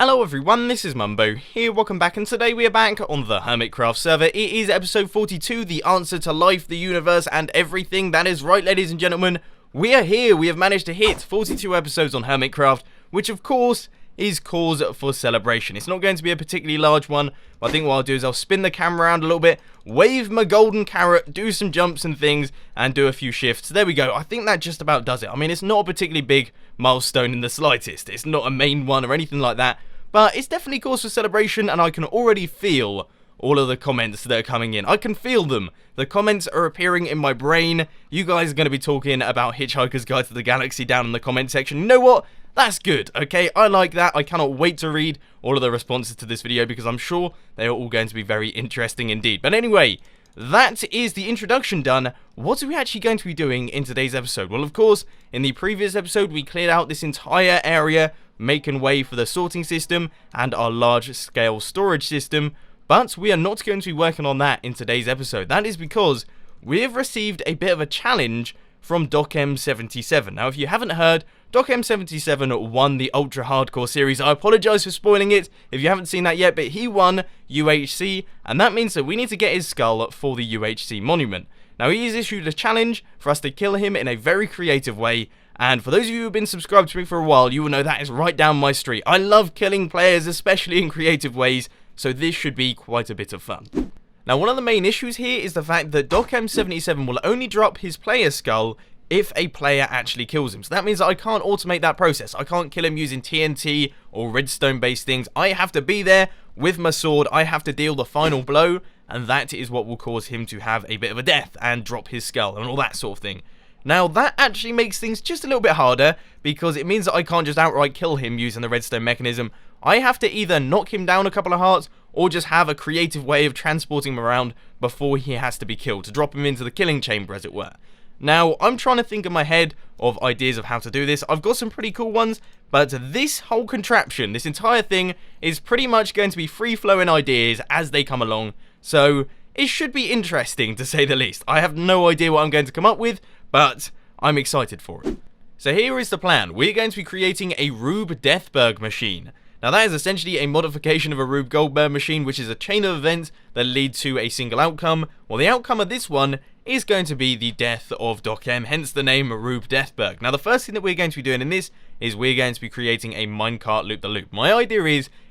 Hello everyone, this is Mumbo here, welcome back, and today we are back on the Hermitcraft server. It is episode 42, the answer to life, the universe, and everything. That is right, ladies and gentlemen, we are here. We have managed to hit 42 episodes on Hermitcraft, which of course is cause for celebration. It's not going to be a particularly large one, but I think what I'll do is I'll spin the camera around a little bit, wave my golden carrot, do some jumps and things, and do a few shifts. There we go. I think that just about does it. I mean, it's not a particularly big milestone in the slightest. It's not a main one or anything like that, but it's definitely cause for celebration, and I can already feel all of the comments that are coming in. I can feel them. The comments are appearing in my brain. You guys are going to be talking about Hitchhiker's Guide to the Galaxy down in the comment section. You know what? That's good, okay? I like that. I cannot wait to read all of the responses to this video because I'm sure they are all going to be very interesting indeed. But anyway, that is the introduction done. What are we actually going to be doing in today's episode? Well, of course, in the previous episode, we cleared out this entire area, making way for the sorting system and our large-scale storage system. But we are not going to be working on that in today's episode. That is because we have received a bit of a challenge from Docm77. Now, if you haven't heard, Docm77 won the Ultra Hardcore series. I apologise for spoiling it if you haven't seen that yet, but he won UHC, and that means that we need to get his skull for the UHC monument. Now, he has issued a challenge for us to kill him in a very creative way, and for those of you who have been subscribed to me for a while, you will know that is right down my street. I love killing players, especially in creative ways, so this should be quite a bit of fun. Now, one of the main issues here is the fact that Docm77 will only drop his player skull if a player actually kills him. So that means that I can't automate that process. I can't kill him using TNT or redstone based things. I have to be there with my sword. I have to deal the final blow, and that is what will cause him to have a bit of a death and drop his skull and all that sort of thing. Now, that actually makes things just a little bit harder because it means that I can't just outright kill him using the redstone mechanism. I have to either knock him down a couple of hearts or just have a creative way of transporting him around before he has to be killed, to drop him into the killing chamber, as it were. Now, I'm trying to think in my head of ideas of how to do this. I've got some pretty cool ones, but this whole contraption, this entire thing, is pretty much going to be free-flowing ideas as they come along. So, it should be interesting, to say the least. I have no idea what I'm going to come up with, but I'm excited for it. So here is the plan. We're going to be creating a Rube Deathberg machine. Now, that is essentially a modification of a Rube Goldberg machine, which is a chain of events that lead to a single outcome. Well, the outcome of this one is going to be the death of Docm, hence the name Rube Deathberg. Now, the first thing that we're going to be doing in this is we're going to be creating a minecart loop-the-loop. My idea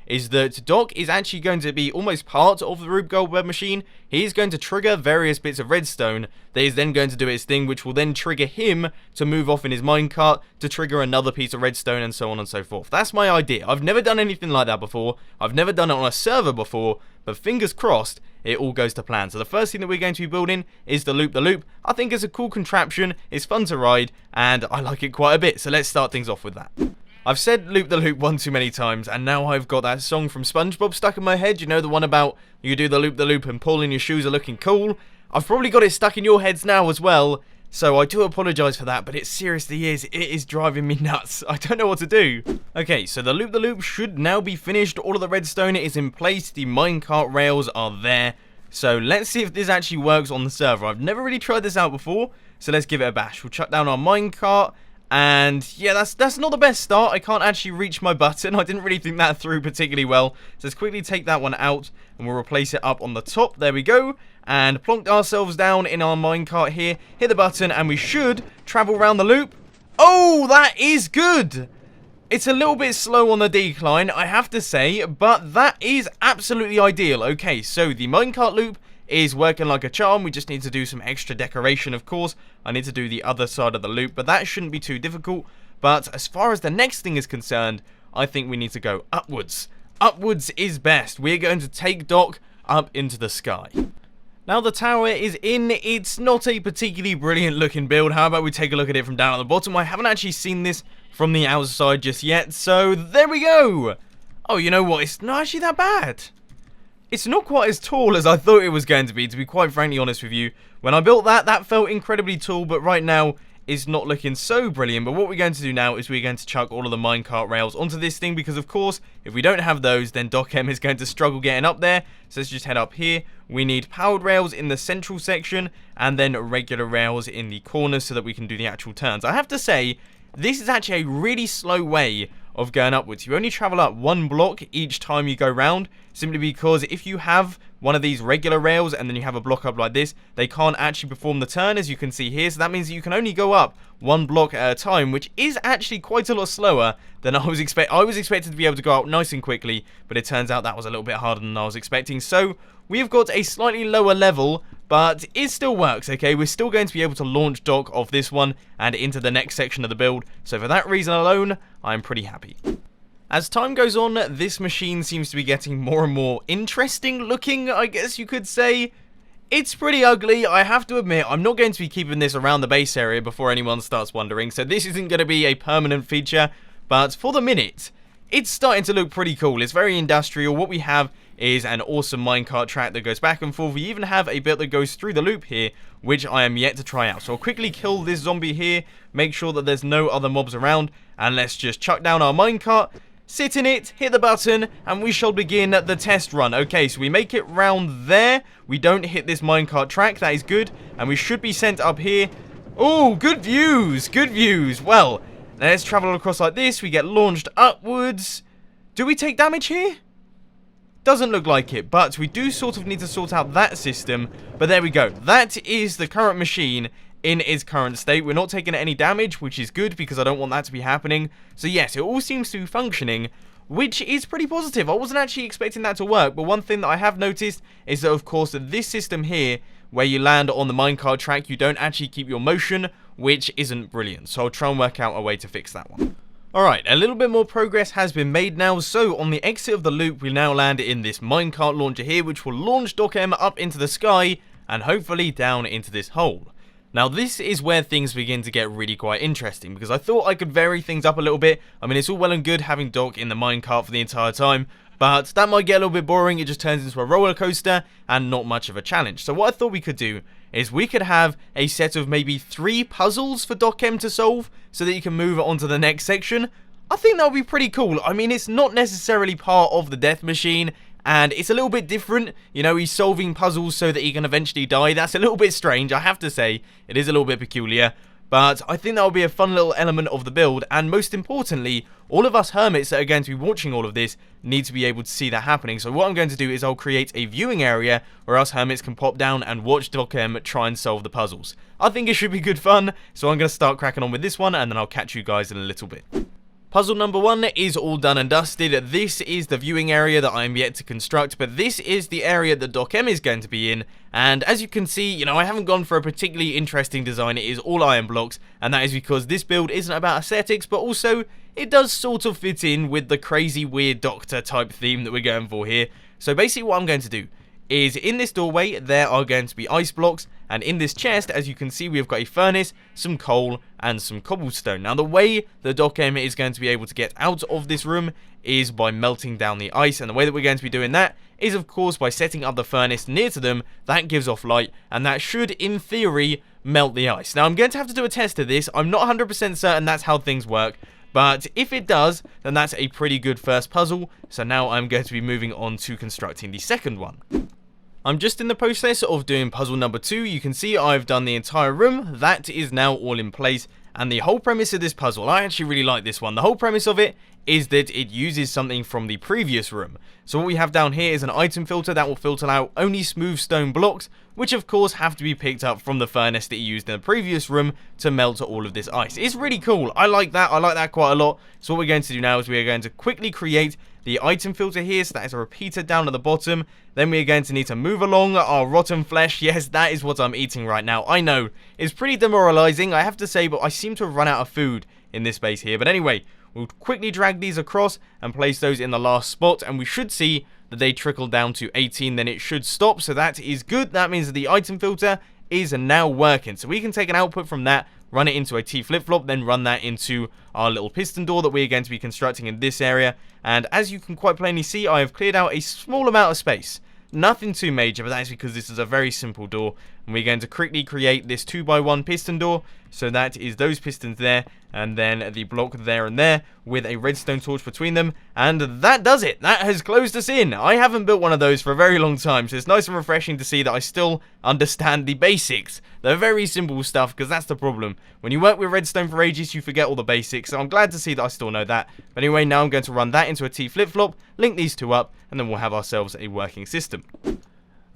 is that Doc is actually going to be almost part of the Rube Goldberg machine. He's going to trigger various bits of redstone that is then going to do its thing, which will then trigger him to move off in his minecart to trigger another piece of redstone, and so on and so forth. That's my idea. I've never done anything like that before. I've never done it on a server before, but fingers crossed it all goes to plan. So the first thing that we're going to be building is the loop-the-loop. I think it's a cool contraption, it's fun to ride, and I like it quite a bit. So let's start things off with that. I've said loop-the-loop one too many times, and now I've got that song from SpongeBob stuck in my head. You know, the one about you do the loop-the-loop and Paul in your shoes are looking cool. I've probably got it stuck in your heads now as well, so I do apologise for that, but it seriously is. It is driving me nuts. I don't know what to do. Okay, so the loop-the-loop should now be finished. All of the redstone is in place. The minecart rails are there. So let's see if this actually works on the server. I've never really tried this out before, so let's give it a bash. We'll chuck down our minecart. And yeah, that's not the best start. I can't actually reach my button. I didn't really think that through particularly well. So let's quickly take that one out and we'll replace it up on the top. There we go. And plonked ourselves down in our minecart here. Hit the button and we should travel around the loop. Oh, that is good. It's a little bit slow on the decline, I have to say, but that is absolutely ideal. Okay, so the minecart loop is working like a charm. We just need to do some extra decoration, of course. I need to do the other side of the loop, but that shouldn't be too difficult. But as far as the next thing is concerned, I think we need to go upwards. Upwards is best. We're going to take Doc up into the sky. Now the tower is in. It's not a particularly brilliant looking build. How about we take a look at it from down at the bottom? I haven't actually seen this from the outside just yet, so there we go. Oh, you know what? It's not actually that bad. It's not quite as tall as I thought it was going to be quite frankly honest with you. When I built that, that felt incredibly tall, but right now it's not looking so brilliant. But what we're going to do now is we're going to chuck all of the minecart rails onto this thing, because of course, if we don't have those, then Docm is going to struggle getting up there. So let's just head up here. We need powered rails in the central section, and then regular rails in the corners so that we can do the actual turns. I have to say, this is actually a really slow way of going upwards. You only travel up 1 block each time you go round, simply because if you have one of these regular rails and then you have a block up like this, they can't actually perform the turn, as you can see here. So that means that you can only go up 1 block at a time, which is actually quite a lot slower than I was expecting. I was expected to be able to go up nice and quickly, but it turns out that was a little bit harder than I was expecting. So we've got a slightly lower level, but it still works, okay? We're still going to be able to launch Doc off this one and into the next section of the build. So for that reason alone, I'm pretty happy. As time goes on, this machine seems to be getting more and more interesting looking, I guess you could say. It's pretty ugly, I have to admit. I'm not going to be keeping this around the base area before anyone starts wondering, so this isn't going to be a permanent feature. But for the minute, it's starting to look pretty cool. It's very industrial. What we have is an awesome minecart track that goes back and forth. We even have a bit that goes through the loop here, which I am yet to try out. So I'll quickly kill this zombie here, make sure that there's no other mobs around, and let's just chuck down our minecart, sit in it, hit the button, and we shall begin the test run. Okay, so we make it round there. We don't hit this minecart track. That is good, and we should be sent up here. Oh, good views, good views. Well, let's travel across like this. We get launched upwards. Do we take damage here? Doesn't look like it, but we do sort of need to sort out that system. But there we go. That is the current machine in its current state. We're not taking any damage, which is good because I don't want that to be happening. So yes, it all seems to be functioning, which is pretty positive. I wasn't actually expecting that to work, but one thing that I have noticed is that, of course, that this system here, where you land on the minecart track, you don't actually keep your motion, which isn't brilliant. So I'll try and work out a way to fix that one. Alright, a little bit more progress has been made now. So on the exit of the loop, we now land in this minecart launcher here, which will launch Docm up into the sky and hopefully down into this hole. Now this is where things begin to get really quite interesting, because I thought I could vary things up a little bit. I mean, it's all well and good having Doc in the minecart for the entire time, but that might get a little bit boring. It just turns into a roller coaster and not much of a challenge. So what I thought we could do is we could have a set of maybe 3 puzzles for Docm to solve so that you can move on to the next section. I think that would be pretty cool. I mean, it's not necessarily part of the death machine, and it's a little bit different. You know, he's solving puzzles so that he can eventually die. That's a little bit strange, I have to say. It is a little bit peculiar. But I think that will be a fun little element of the build, and most importantly, all of us hermits that are going to be watching all of this need to be able to see that happening. So what I'm going to do is I'll create a viewing area where us hermits can pop down and watch Docm try and solve the puzzles. I think it should be good fun, so I'm going to start cracking on with this one, and then I'll catch you guys in a little bit. Puzzle number 1 is all done and dusted. This is the viewing area that I am yet to construct, but this is the area that Docm is going to be in. And as you can see, you know, I haven't gone for a particularly interesting design. It is all iron blocks, and that is because this build isn't about aesthetics, but also it does sort of fit in with the crazy weird doctor type theme that we're going for here. So basically what I'm going to do is in this doorway there are going to be ice blocks, and in this chest, as you can see, we've got a furnace, some coal, and some cobblestone. Now the way the Docm is going to be able to get out of this room is by melting down the ice, and the way that we're going to be doing that is of course by setting up the furnace near to them. That gives off light, and that should in theory melt the ice. Now I'm going to have to do a test of this. I'm not 100% certain that's how things work, but if it does, then that's a pretty good first puzzle. So now I'm going to be moving on to constructing the second one. I'm just in the process of doing puzzle number 2. You can see I've done the entire room. That is now all in place. And the whole premise of this puzzle, I actually really like this one. The whole premise of it is that it uses something from the previous room. So what we have down here is an item filter that will filter out only smooth stone blocks, which of course have to be picked up from the furnace that you used in the previous room to melt all of this ice. It's really cool. I like that quite a lot. So what we're going to do now is we are going to quickly create the item filter here, so that is a repeater down at the bottom. Then we are going to need to move along our rotten flesh. Yes, that is what I'm eating right now. I know, it's pretty demoralizing, I have to say, but I seem to have run out of food in this base here. But anyway, we'll quickly drag these across and place those in the last spot, and we should see that they trickle down to 18, then it should stop. So that is good. That means that the item filter is now working. So we can take an output from that, run it into a T flip-flop, then run that into our little piston door that we're going to be constructing in this area. And as you can quite plainly see, I have cleared out a small amount of space. Nothing too major, but that is because this is a very simple door. and we're going to quickly create this 2x1 piston door. So that is those pistons there, and then the block there and there with a redstone torch between them, and that does it. That has closed us in. I haven't built one of those for a very long time, so it's nice and refreshing to see that I still understand the basics. The very simple stuff, because that's the problem. When you work with redstone for ages, you forget all the basics, so I'm glad to see that I still know that. But anyway, now I'm going to run that into a T flip-flop, link these two up, and then we'll have ourselves a working system.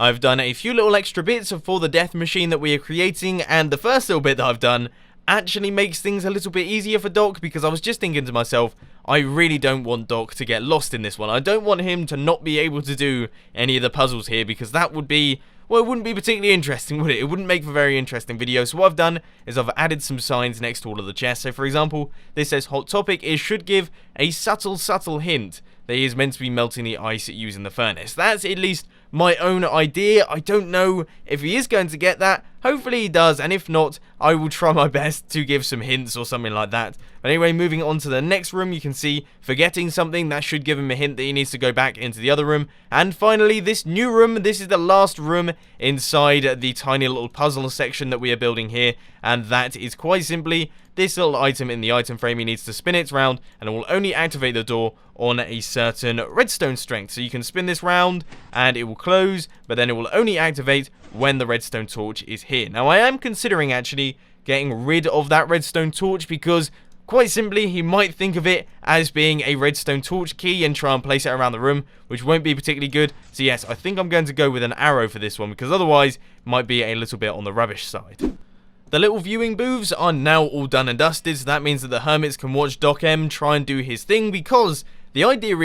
I've done a few little extra bits for the death machine that we are creating, and the first little bit that I've done actually makes things a little bit easier for Doc, because I was just thinking to myself, I really don't want Doc to get lost in this one. I don't want him to not be able to do any of the puzzles here, because that would be, well, it wouldn't be particularly interesting, would it? It wouldn't make for a very interesting video. So what I've done is I've added some signs next to all of the chests. So for example, this says hot topic. It should give a subtle hint that he is meant to be melting the ice using the furnace. That's at least my own idea. I don't know if he is going to get that. Hopefully he does, and if not, I will try my best to give some hints or something like that. But anyway, moving on to the next room, you can see forgetting something, that should give him a hint that he needs to go back into the other room. And finally, this new room, this is the last room inside the tiny little puzzle section that we are building here, and that is quite simply this little item in the item frame. He needs to spin it round, and it will only activate the door on a certain redstone strength. So you can spin this round, and it will close, but then it will only activate when the redstone torch is here. Now, I am considering actually getting rid of that redstone torch, because quite simply, he might think of it as being a redstone torch key and try and place it around the room, which won't be particularly good. So yes, I think I'm going to go with an arrow for this one, because otherwise it might be a little bit on the rubbish side. The little viewing booths are now all done and dusted, so that means that the hermits can watch Docm try and do his thing, because the idea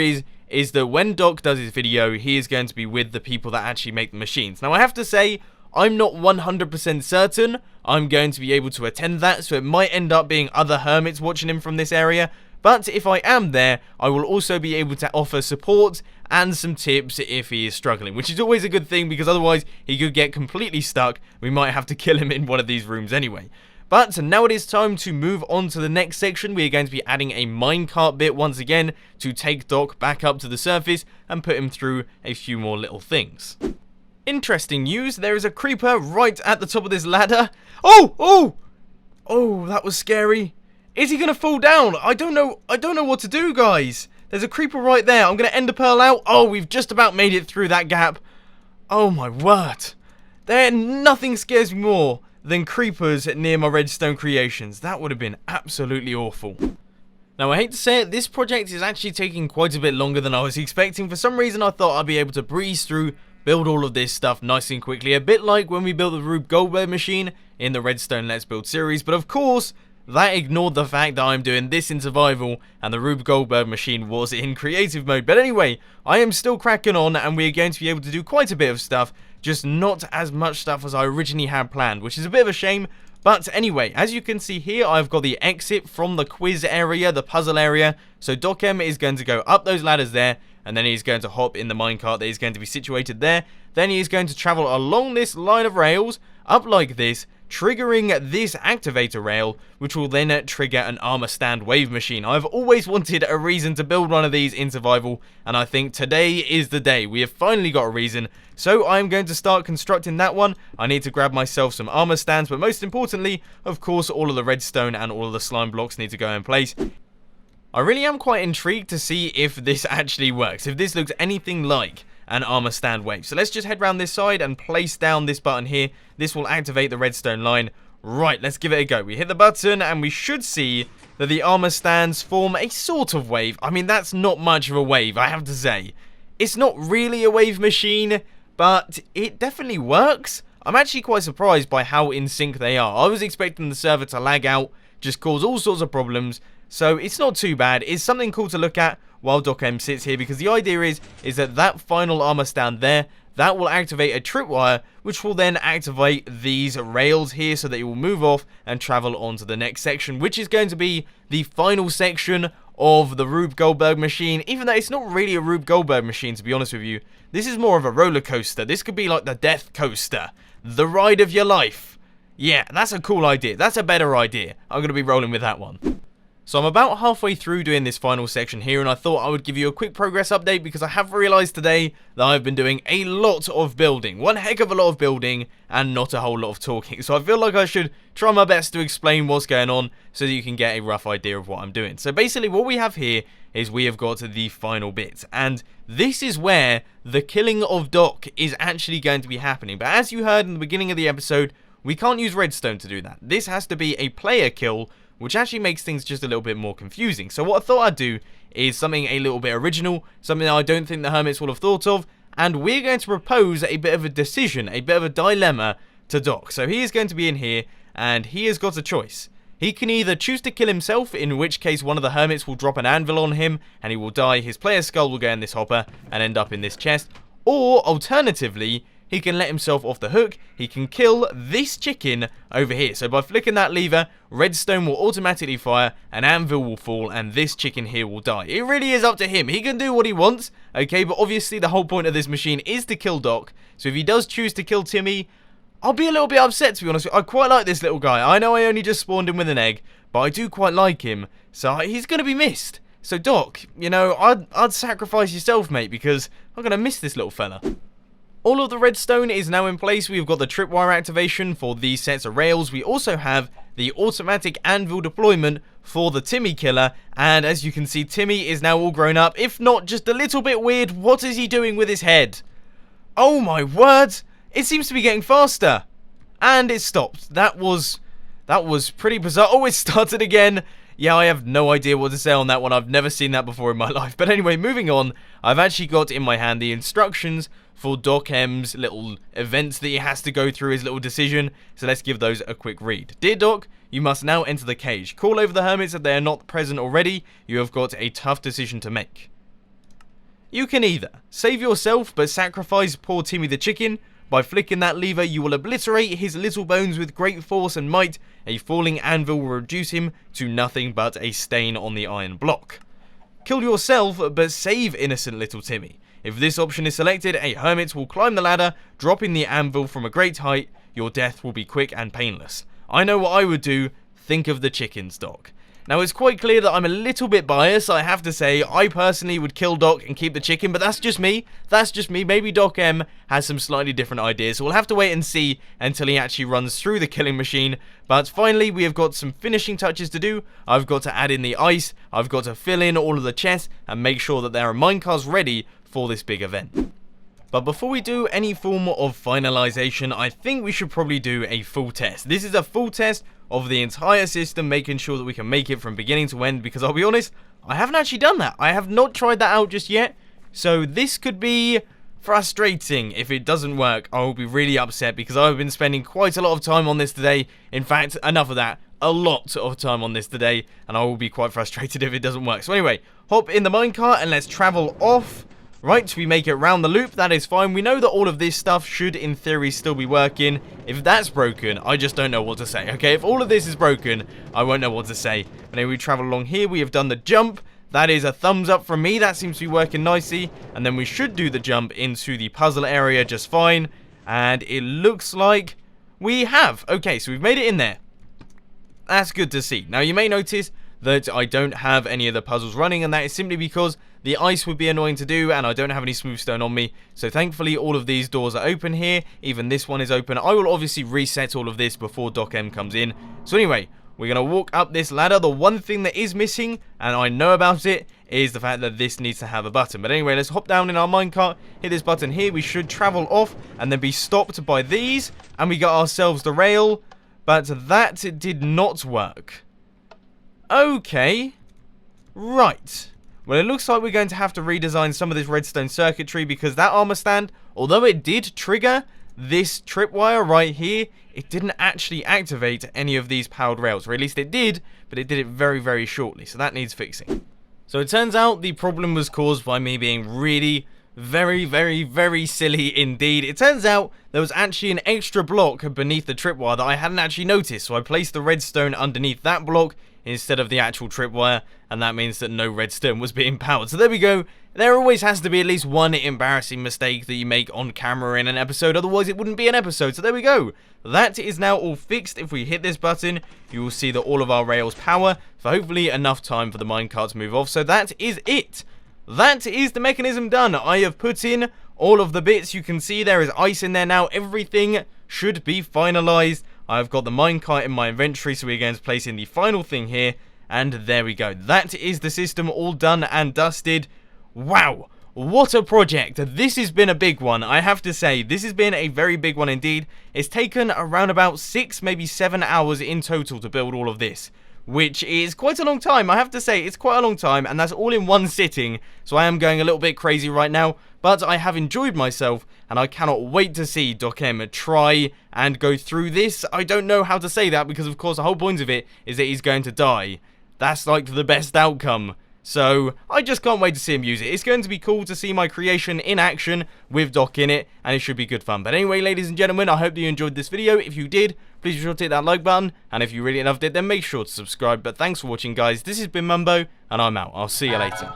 is that when Doc does his video, he is going to be with the people that actually make the machines. Now, I have to say, I'm not 100% certain I'm going to be able to attend that, so it might end up being other hermits watching him from this area. But if I am there, I will also be able to offer support and some tips if he is struggling, which is always a good thing, because otherwise he could get completely stuck. We might have to kill him in one of these rooms anyway. But now it is time to move on to the next section. We are going to be adding a minecart bit once again to take Doc back up to the surface and put him through a few more little things. Interesting news, there is a creeper right at the top of this ladder. Oh, that was scary. Is he gonna fall down? I don't know what to do, guys. There's a creeper right there. I'm gonna end the pearl out. Oh, we've just about made it through that gap. Oh my word. Nothing scares me more than creepers near my redstone creations. That would have been absolutely awful. Now, I hate to say it, this project is actually taking quite a bit longer than I was expecting. For some reason, I thought I'd be able to breeze through, build all of this stuff nice and quickly, a bit like when we built the Rube Goldberg machine in the Redstone Let's Build series. But of course, that ignored the fact that I'm doing this in survival and the Rube Goldberg machine was in creative mode. But anyway, I am still cracking on, and we are going to be able to do quite a bit of stuff, just not as much stuff as I originally had planned, which is a bit of a shame. But anyway, as you can see here, I've got the exit from the quiz area, the puzzle area. So Docm is going to go up those ladders there, and then he's going to hop in the minecart that is going to be situated there. Then he is going to travel along this line of rails, up like this, triggering this activator rail, which will then trigger an armor stand wave machine. I've always wanted a reason to build one of these in survival, and I think today is the day. We have finally got a reason, so I'm going to start constructing that one. I need to grab myself some armor stands, but most importantly, of course, all of the redstone and all of the slime blocks need to go in place. I really am quite intrigued to see if this actually works, if this looks anything like an armor stand wave. So let's just head round this side and place down this button here. This will activate the redstone line. Right, let's give it a go. We hit the button and we should see that the armor stands form a sort of wave. I mean, that's not much of a wave, I have to say. It's not really a wave machine, but it definitely works. I'm actually quite surprised by how in sync they are. I was expecting the server to lag out, just cause all sorts of problems. So it's not too bad. It's something cool to look at while Docm sits here, because the idea is that final armor stand there, that will activate a tripwire, which will then activate these rails here so that it will move off and travel on to the next section, which is going to be the final section of the Rube Goldberg machine. Even though it's not really a Rube Goldberg machine, to be honest with you, this is more of a roller coaster. This could be like the Death Coaster, the ride of your life. Yeah, that's a cool idea. That's a better idea. I'm going to be rolling with that one. So I'm about halfway through doing this final section here, and I thought I would give you a quick progress update because I have realised today that I've been doing a lot of building. One heck of a lot of building and not a whole lot of talking. So I feel like I should try my best to explain what's going on so that you can get a rough idea of what I'm doing. So basically what we have here is we have got the final bit, and this is where the killing of Doc is actually going to be happening. But as you heard in the beginning of the episode, we can't use Redstone to do that. This has to be a player kill, which actually makes things just a little bit more confusing. So what I thought I'd do is something a little bit original, something that I don't think the Hermits will have thought of, and we're going to propose a bit of a decision, a bit of a dilemma to Doc. So he is going to be in here, and he has got a choice. He can either choose to kill himself, in which case one of the Hermits will drop an anvil on him, and he will die, his player's skull will go in this hopper, and end up in this chest, or alternatively, he can let himself off the hook, he can kill this chicken over here. So by flicking that lever, redstone will automatically fire, an anvil will fall, and this chicken here will die. It really is up to him. He can do what he wants, okay, but obviously the whole point of this machine is to kill Doc. So if he does choose to kill Timmy, I'll be a little bit upset, to be honest. I quite like this little guy. I know I only just spawned him with an egg, but I do quite like him. So he's going to be missed. So Doc, you know, I'd sacrifice yourself, mate, because I'm going to miss this little fella. All of the redstone is now in place. We've got the tripwire activation for these sets of rails. We also have the automatic anvil deployment for the Timmy killer. And as you can see, Timmy is now all grown up. If not just a little bit weird, what is he doing with his head? Oh my word! It seems to be getting faster. And it stopped. That was pretty bizarre. Oh, it started again. Yeah, I have no idea what to say on that one. I've never seen that before in my life. But anyway, moving on. I've actually got in my hand the instructions for Docm's little events that he has to go through, his little decision. So let's give those a quick read. Dear Doc, you must now enter the cage. Call over the Hermits if they are not present already. You have got a tough decision to make. You can either save yourself but sacrifice poor Timmy the chicken. By flicking that lever, you will obliterate his little bones with great force and might. A falling anvil will reduce him to nothing but a stain on the iron block. Kill yourself, but save innocent little Timmy. If this option is selected, a Hermit will climb the ladder, dropping the anvil from a great height. Your death will be quick and painless. I know what I would do. Think of the chickens, Doc. Now, it's quite clear that I'm a little bit biased. I have to say, I personally would kill Doc and keep the chicken, but that's just me. That's just me. Maybe Docm has some slightly different ideas, so we'll have to wait and see until he actually runs through the killing machine. But finally, we have got some finishing touches to do. I've got to add in the ice. I've got to fill in all of the chests and make sure that there are minecars ready for this big event. But before we do any form of finalization, I think we should probably do a full test. This is a full test of the entire system, making sure that we can make it from beginning to end, because I'll be honest, I haven't actually done that. I have not tried that out just yet, so this could be frustrating if it doesn't work. I will be really upset because I've been spending quite a lot of time on this today. In fact, enough of that, a lot of time on this today, and I will be quite frustrated if it doesn't work. So anyway, hop in the minecart and let's travel off. Right, we make it round the loop, that is fine. We know that all of this stuff should, in theory, still be working. If that's broken, I just don't know what to say, okay? If all of this is broken, I won't know what to say. But anyway, we travel along here, we have done the jump. That is a thumbs up from me, that seems to be working nicely. And then we should do the jump into the puzzle area just fine. And it looks like we have. Okay, so we've made it in there. That's good to see. Now, you may notice that I don't have any of the puzzles running, and that is simply because the ice would be annoying to do, and I don't have any smooth stone on me. So thankfully, all of these doors are open here. Even this one is open. I will obviously reset all of this before Docm comes in. So anyway, we're going to walk up this ladder. The one thing that is missing, and I know about it, is the fact that this needs to have a button. But anyway, let's hop down in our minecart, hit this button here. We should travel off and then be stopped by these, and we got ourselves the rail. But that did not work. Okay. Right. Well, it looks like we're going to have to redesign some of this redstone circuitry, because that armor stand, although it did trigger this tripwire right here, it didn't actually activate any of these powered rails. Or at least it did, but it did it very, very shortly. So that needs fixing. So it turns out the problem was caused by me being really, Very, very, very silly indeed. It turns out there was actually an extra block beneath the tripwire that I hadn't actually noticed, so I placed the redstone underneath that block instead of the actual tripwire, and that means that no redstone was being powered. So there we go. There always has to be at least one embarrassing mistake that you make on camera in an episode, otherwise it wouldn't be an episode. So there we go. That is now all fixed. If we hit this button, you will see that all of our rails power for hopefully enough time for the minecart to move off. So that is it. That is the mechanism done. I have put in all of the bits. You can see there is ice in there now. Everything should be finalized. I've got the minecart in my inventory, so we're going to place in the final thing here. And there we go. That is the system all done and dusted. Wow, what a project. This has been a big one, I have to say. This has been a very big one indeed. It's taken around about 6, maybe 7 hours in total to build all of this, which is quite a long time. I have to say, it's quite a long time, and that's all in one sitting, so I am going a little bit crazy right now, but I have enjoyed myself, and I cannot wait to see Docm try and go through this. I don't know how to say that, because of course the whole point of it is that he's going to die. That's like the best outcome. So, I just can't wait to see him use it. It's going to be cool to see my creation in action with Doc in it, and it should be good fun. But anyway, ladies and gentlemen, I hope that you enjoyed this video. If you did, please be sure to hit that like button, and if you really loved it, then make sure to subscribe. But thanks for watching, guys. This has been Mumbo, and I'm out. I'll see you later.